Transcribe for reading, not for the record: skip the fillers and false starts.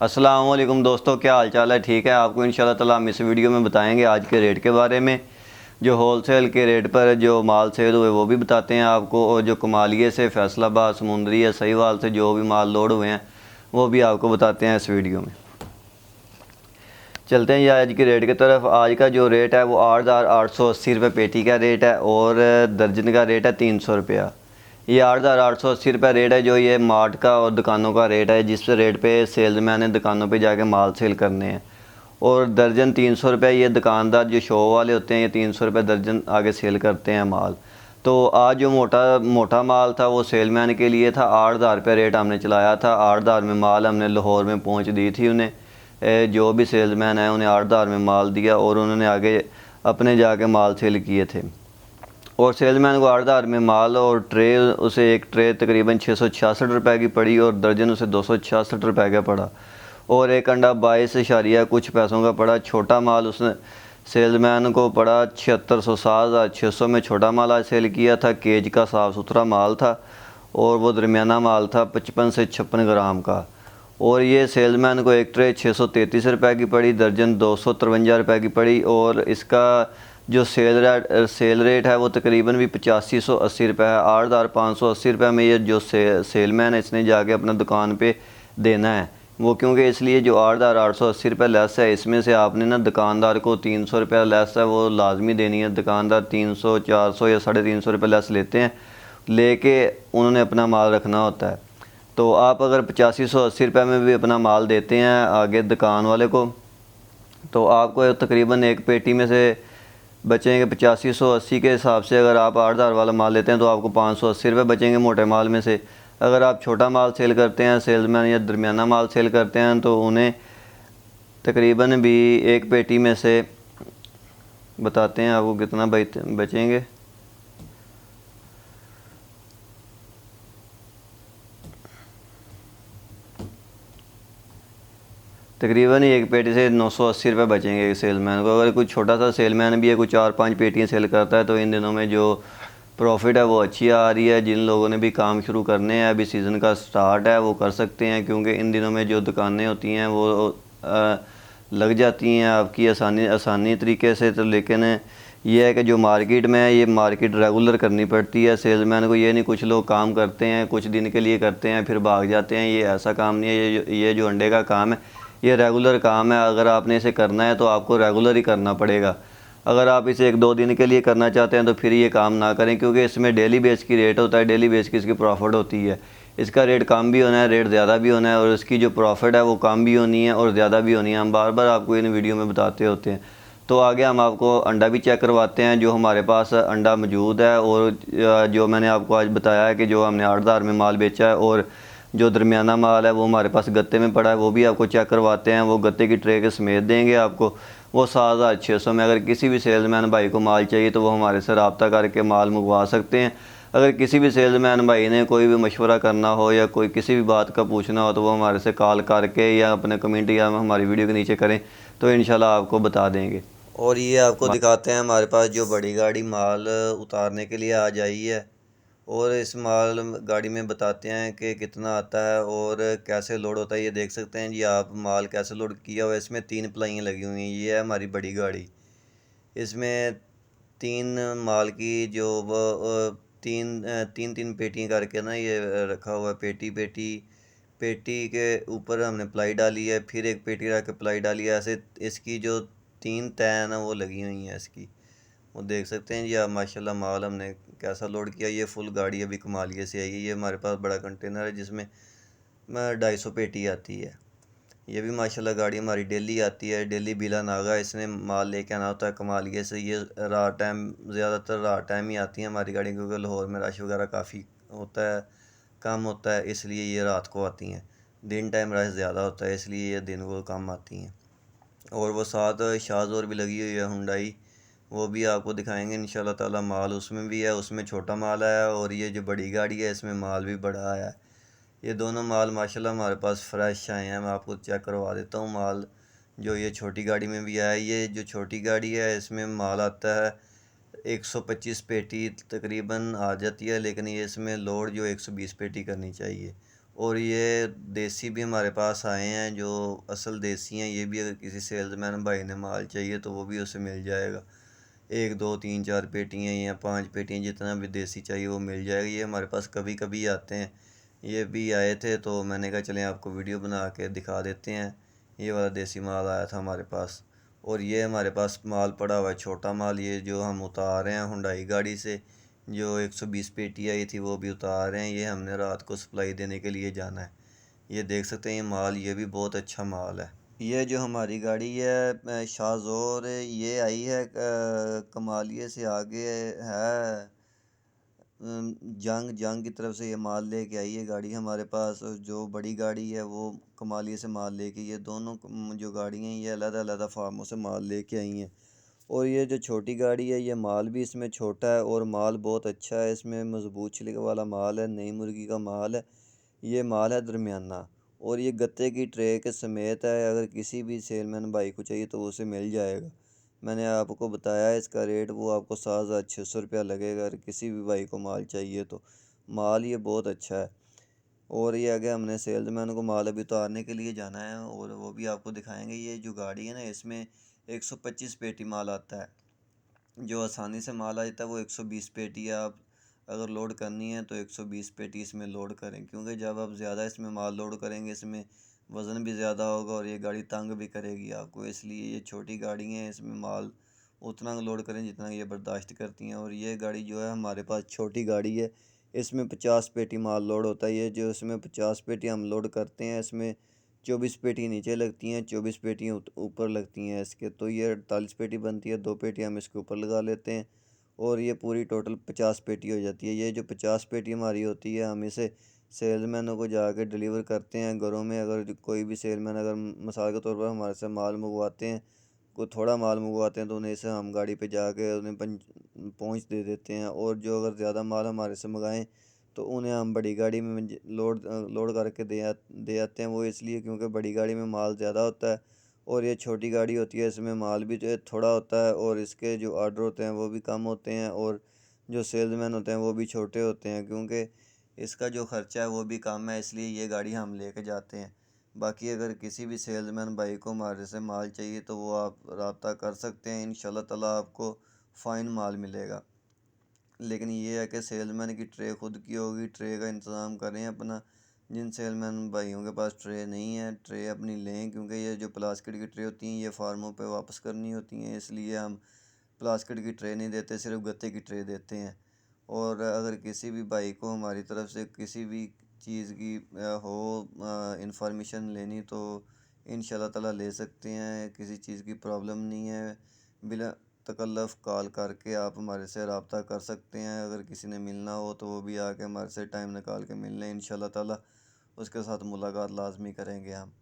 अस्सलाम वालेकुम दोस्तों, क्या हाल चाल है? ठीक है। आपको इंशाल्लाह ताला हम इस वीडियो में बताएंगे आज के रेट के बारे में। जो होलसेल के रेट पर जो माल सेल हुए वो भी बताते हैं आपको, और जो कमालिए से, फैसलाबाद, समुंदरी या सहीवाल से जो भी माल लोड हुए हैं वो भी आपको बताते हैं इस वीडियो में। चलते हैं ये आज की रेट की तरफ। आज का जो रेट है वो 8,880 रुपये पेटी का रेट है और दर्जन का रेट है 300 रुपया। ये 8,880 रुपये रेट है जो ये मार्ट का और दुकानों का रेट है, जिस रेट पे सेल्समैन ने दुकानों पे जाके माल सेल करने हैं। और दर्जन 300 रुपये ये दुकानदार जो शो वाले होते हैं, ये 300 रुपये दर्जन आगे सेल करते हैं माल। तो आज जो मोटा मोटा माल था वो सेलमैन के लिए था। 8,000 रुपये रेट हमने चलाया था। 8,000 में माल हमने लाहौर में पहुँच दी थी उन्हें। जो भी सेल्समैन है उन्हें 8,000 में माल दिया और उन्होंने आगे अपने जाके माल सेल किए थे। और सेल्समैन को 8,000 में माल और ट्रे, उसे एक ट्रे तकरीबन 666 रुपये की पड़ी और दर्जन उसे 266 रुपये का पड़ा। और एक अंडा 22 कुछ पैसों का पड़ा। छोटा माल उसने सेल्समैन को पड़ा 7600, 7,600 में छोटा माल आज सेल किया था। केज का साफ़ सुथरा माल था और वो दरमियाना माल था 55 से 56 ग्राम का। और ये सेल्समैन को एक ट्रे 633 रुपये की पड़ी, दर्जन 253 रुपये की पड़ी। और इसका जो सेल रेट है वो तकरीबन भी 8580 रुपये है। 8,580 रुपये में ये जो सेलमैन है इसने जाके अपना दुकान पे देना है वो, क्योंकि इसलिए जो 8,880 रुपये लेस है इसमें से आपने ना दुकानदार को 300 रुपये लेस है वो लाजमी देनी है। दुकानदार 300, 400 या 350 रुपये लेस लेते हैं, लेके उन्होंने अपना माल रखना होता है। तो आप अगर 8580 रुपये में भी अपना माल देते हैं आगे दुकान वाले को, तो आपको तकरीबन एक पेटी में से बचेंगे 8580 के हिसाब से। अगर आप 8,000 वाला माल लेते हैं तो आपको 580 रुपये बचेंगे मोटे माल में से। अगर आप छोटा माल सेल करते हैं, सेल्समैन या दरमियाना माल सेल करते हैं, तो उन्हें तकरीबन भी एक पेटी में से बताते हैं आपको कितना बचेंगे। तकरीबन एक पेटी से 980 रुपये बचेंगे एक सेलमैन को। अगर कोई छोटा सा सेलमैन भी है, कोई 4-5 पेटियाँ सेल करता है, तो इन दिनों में जो प्रॉफिट है वो अच्छी आ रही है। जिन लोगों ने भी काम शुरू करने हैं, अभी सीज़न का स्टार्ट है, वो कर सकते हैं, क्योंकि इन दिनों में जो दुकानें होती हैं वो लग जाती हैं आपकी आसानी तरीके से। तो लेकिन ये है कि जो मार्केट में है, ये मार्केट रेगुलर करनी पड़ती है सेल्समैन को। ये नहीं कुछ लोग काम करते हैं, कुछ दिन के लिए करते हैं फिर भाग जाते हैं, ये ऐसा काम नहीं है। ये जो अंडे का काम है ये रेगुलर काम है। अगर आपने इसे करना है तो आपको रेगुलर ही करना पड़ेगा। अगर आप इसे 1-2 दिन के लिए करना चाहते हैं तो फिर ये काम ना करें, क्योंकि इसमें डेली बेस की रेट होता है, डेली बेस की इसकी प्रॉफिट होती है। इसका रेट कम भी होना है, रेट ज़्यादा भी होना है, और इसकी जो प्रॉफिट है वो कम भी होनी है और ज़्यादा भी होनी है। हम बार बार आपको इन वीडियो में बताते होते हैं। तो आगे हम आपको अंडा भी चेक करवाते हैं जो हमारे पास अंडा मौजूद है, और जो मैंने आपको आज बताया है कि जो हमने 8,000 में माल बेचा है, और जो दरमियाना माल है वो हमारे पास गत्ते में पड़ा है, वो भी आपको चेक करवाते हैं। वो गत्ते की ट्रे के समेत देंगे आपको। वो 7,600 में। अगर किसी भी सेल्समैन भाई को माल चाहिए तो वो हमारे से रब्ता करके माल मंगवा सकते हैं। अगर किसी भी सेल्समैन भाई ने कोई भी मशवरा करना हो या कोई किसी भी बात का पूछना हो तो वो हमारे से कॉल करके या अपने कमेंट या हमारी वीडियो के नीचे करें, तो इंशाल्लाह आपको बता देंगे। और ये आपको दिखाते हैं हमारे पास जो बड़ी गाड़ी माल उतारने के लिए आ जाई है, और इस माल गाड़ी में बताते हैं कि कितना आता है और कैसे लोड होता है। ये देख सकते हैं जी आप माल कैसे लोड किया हुआ है। इसमें 3 प्लाइयाँ लगी हुई हैं। ये है हमारी बड़ी गाड़ी। इसमें 3 माल की जो तीन तीन पेटियाँ करके ना ये रखा हुआ है। पेटी पेटी पेटी के ऊपर हमने प्लाई डाली है, फिर एक पेटी रख के प्लाई डाली है। ऐसे इसकी जो 3 तय है ना वो लगी हुई हैं इसकी। वो देख सकते हैं जी आप माशाल्लाह माल हमने कैसा लोड किया। ये फुल गाड़ी अभी कमालिया से आई है। ये हमारे पास बड़ा कंटेनर है जिसमें 250 पेटी आती है। ये भी माशाल्लाह गाड़ी हमारी डेली आती है। डेली बिला नागा इसने माल लेके आना होता है कमालिया से। ये रात टाइम, ज़्यादातर रात टाइम ही आती है हमारी गाड़ी, क्योंकि लाहौर में रश वगैरह काफ़ी होता है, कम होता है, इसलिए ये रात को आती हैं। दिन टाइम रश ज़्यादा होता है इसलिए ये दिन को कम आती हैं। और वो साथ शाहज़ोर भी लगी हुई है हुंडई, वो भी आपको दिखाएंगे इंशाल्लाह ताला। माल उसमें भी है, उसमें छोटा माल आया है, और ये जो बड़ी गाड़ी है इसमें माल भी बड़ा आया है। ये दोनों माल माशाल्लाह हमारे पास फ्रेश आए हैं। मैं आपको चेक करवा देता हूँ माल। जो ये छोटी गाड़ी में भी आया है, ये जो छोटी गाड़ी है इसमें माल आता है 125 पेटी तकरीबन आ जाती है, लेकिन ये इसमें लोड जो 120 पेटी करनी चाहिए। और ये देसी भी हमारे पास आए हैं जो असल देसी हैं। ये भी अगर किसी सेल्समैन भाई ने माल चाहिए तो वो भी उसे मिल जाएगा। 1 2 3 4 पेटियाँ या 5 पेटियाँ जितना भी देसी चाहिए वो मिल जाएगा। ये हमारे पास कभी कभी आते हैं। ये भी आए थे तो मैंने कहा चलें आपको वीडियो बना के दिखा देते हैं। ये वाला देसी माल आया था हमारे पास। और ये हमारे पास माल पड़ा हुआ है छोटा माल, ये जो हम उतार रहे हैं हुंडई गाड़ी से। जो 120 पेटी आई थी वो भी उतार रहे हैं। ये हमने रात को सप्लाई देने के लिए जाना है। ये देख सकते हैं ये माल, ये भी बहुत अच्छा माल है। ये जो हमारी गाड़ी है शाहज़ोर, ये आई है कमालिये से आगे है। जंग जंग की तरफ से ये माल लेके आई है गाड़ी हमारे पास। और जो बड़ी गाड़ी है वो कमालिये से माल लेके, ये दोनों जो गाड़ियाँ हैं ये अलग अलग फार्मों से माल लेके आई हैं। और ये जो छोटी गाड़ी है ये माल भी इसमें छोटा है और माल बहुत अच्छा है। इसमें मजबूत छिलके वाला माल है, नई मुर्गी का माल है। ये माल है दरमियाना। और ये गत्ते की ट्रे के समेत है। अगर किसी भी सेलमैन भाई को चाहिए तो उसे मिल जाएगा। मैंने आपको बताया इसका रेट, वो आपको 7,600 रुपया लगेगा अगर किसी भी भाई को माल चाहिए तो। माल ये बहुत अच्छा है। और ये आगे हमने सेल्समैन को माल अभी उतारने के लिए जाना है और वो भी आपको दिखाएंगे। ये जो गाड़ी है ना इसमें 125 पेटी माल आता है। जो आसानी से माल आ जाता है वो 120 पेटी है। आप अगर लोड करनी है तो 120 पेटी इसमें लोड करें, क्योंकि जब आप ज़्यादा इसमें माल लोड करेंगे इसमें वज़न भी ज़्यादा होगा और ये गाड़ी तंग भी करेगी आपको। इसलिए ये छोटी गाड़ी हैं, इसमें माल उतना लोड करें जितना ये बर्दाश्त करती हैं। और ये गाड़ी जो है हमारे पास छोटी गाड़ी है, इसमें 50 पेटी माल लोड होता है। ये जो इसमें 50 पेटी हम लोड करते हैं इसमें 24 पेटी नीचे लगती हैं, 24 पेटियाँ ऊपर लगती हैं इसके। तो ये 48 पेटी बनती है, 2 पेटी हम इसके ऊपर लगा लेते हैं और ये पूरी टोटल 50 पेटी हो जाती है। ये जो 50 पेटी हमारी होती है हम इसे सेल्समैनों को जाके डिलीवर करते हैं घरों में। अगर कोई भी सेलमैन अगर मिसाल के तौर पर हमारे से माल मंगवाते हैं, कोई थोड़ा माल मंगवाते हैं तो उन्हें इसे हम गाड़ी पे जाके उन्हें पहुँच दे देते हैं। और जो अगर ज़्यादा माल हमारे से मंगाएं तो उन्हें हम बड़ी गाड़ी में लोड लोड करके दे आते हैं। वो इसलिए क्योंकि बड़ी गाड़ी में माल ज़्यादा होता है और ये छोटी गाड़ी होती है इसमें माल भी जो है थोड़ा होता है और इसके जो ऑर्डर होते हैं वो भी कम होते हैं और जो सेल्समैन होते हैं वो भी छोटे होते हैं, क्योंकि इसका जो ख़र्चा है वो भी कम है। इसलिए ये गाड़ी हम लेके जाते हैं। बाकी अगर किसी भी सेल्समैन भाई को हमारे से माल चाहिए तो वो आप रब्ता कर सकते हैं। इंशाल्लाह ताला आपको फ़ाइन माल मिलेगा। लेकिन ये है कि सेलमैन की ट्रे खुद की होगी, ट्रे का इंतज़ाम करें अपना। जिन सेलमैन भाइयों के पास ट्रे नहीं है, ट्रे अपनी लें, क्योंकि ये जो प्लास्टिक की ट्रे होती हैं ये फार्मों पे वापस करनी होती हैं। इसलिए हम प्लास्टिक की ट्रे नहीं देते, सिर्फ गत्ते की ट्रे देते हैं। और अगर किसी भी भाई को हमारी तरफ से किसी भी चीज़ की इंफॉर्मेशन लेनी तो इंशाल्लाह ताला ले सकते हैं। किसी चीज़ की प्रॉब्लम नहीं है। बिला तकल्लफ़ कॉल करके आप हमारे से रब्ता कर सकते हैं। अगर किसी ने मिलना हो तो वो भी आके हमारे से टाइम निकाल के मिल लें। इंशाल्लाह ताला उसके साथ मुलाकात लाज़मी करेंगे हम।